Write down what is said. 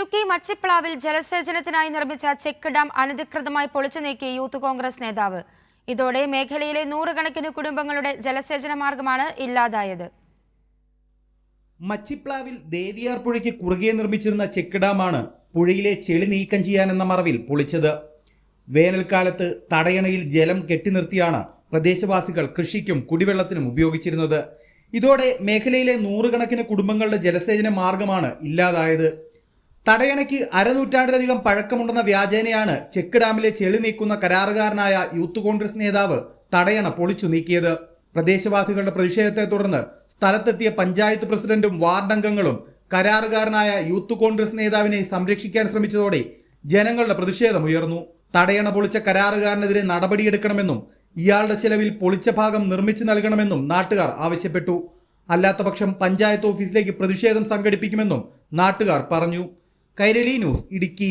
ഇടുക്കി മച്ചിപ്ലാവിൽ ജലസേചനത്തിനായി നിർമ്മിച്ച check dam അനധികൃതമായി പൊളിച്ചു നീക്കി യൂത്ത് കോൺഗ്രസ് നേതാവ്. ഇതോടെ മേഖലയിലെ നൂറുകണക്കിന് കുടുംബങ്ങളുടെ ജലസേചന മാർഗമാണ് ഇല്ലാതായത്. മച്ചിപ്ലാവിൽ ദേവിയാർ പുഴയ്ക്ക് കുറുകെ നിർമ്മിച്ചിരുന്ന ചെക്ക് ഡാമാണ് പുഴയിലെ ചെളി നീക്കം ചെയ്യാനെന്ന മറവിൽ പൊളിച്ചത്. വേനൽക്കാലത്ത് തടയണയിൽ ജലം കെട്ടിനിർത്തിയാണ് പ്രദേശവാസികൾ കൃഷിക്കും കുടിവെള്ളത്തിനും ഉപയോഗിച്ചിരുന്നത്. ഇതോടെ മേഖലയിലെ നൂറുകണക്കിന് കുടുംബങ്ങളുടെ ജലസേചന മാർഗമാണ് ഇല്ലാതായത്. തടയണയ്ക്ക് അരനൂറ്റാണ്ടിലധികം പഴക്കമുണ്ടെന്ന വ്യാജേനയാണ് ചെക്ക് ഡാമിലെ ചെളി നീക്കുന്ന കരാറുകാരനായ യൂത്ത് കോൺഗ്രസ് നേതാവ് തടയണ പൊളിച്ചു നീക്കിയത്. പ്രദേശവാസികളുടെ പ്രതിഷേധത്തെ തുടർന്ന് സ്ഥലത്തെത്തിയ പഞ്ചായത്ത് പ്രസിഡന്റും വാർഡംഗങ്ങളും കരാറുകാരനായ യൂത്ത് കോൺഗ്രസ് നേതാവിനെ സംരക്ഷിക്കാൻ ശ്രമിച്ചതോടെ ജനങ്ങളുടെ പ്രതിഷേധമുയർന്നു. തടയണ പൊളിച്ച കരാറുകാരനെതിരെ നടപടിയെടുക്കണമെന്നും ഇയാളുടെ ചെലവിൽ പൊളിച്ച ഭാഗം നിർമ്മിച്ചു നൽകണമെന്നും നാട്ടുകാർ ആവശ്യപ്പെട്ടു. അല്ലാത്തപക്ഷം പഞ്ചായത്ത് ഓഫീസിലേക്ക് പ്രതിഷേധം സംഘടിപ്പിക്കുമെന്നും നാട്ടുകാർ പറഞ്ഞു. കൈരളി ന്യൂസ്, ഇടുക്കി.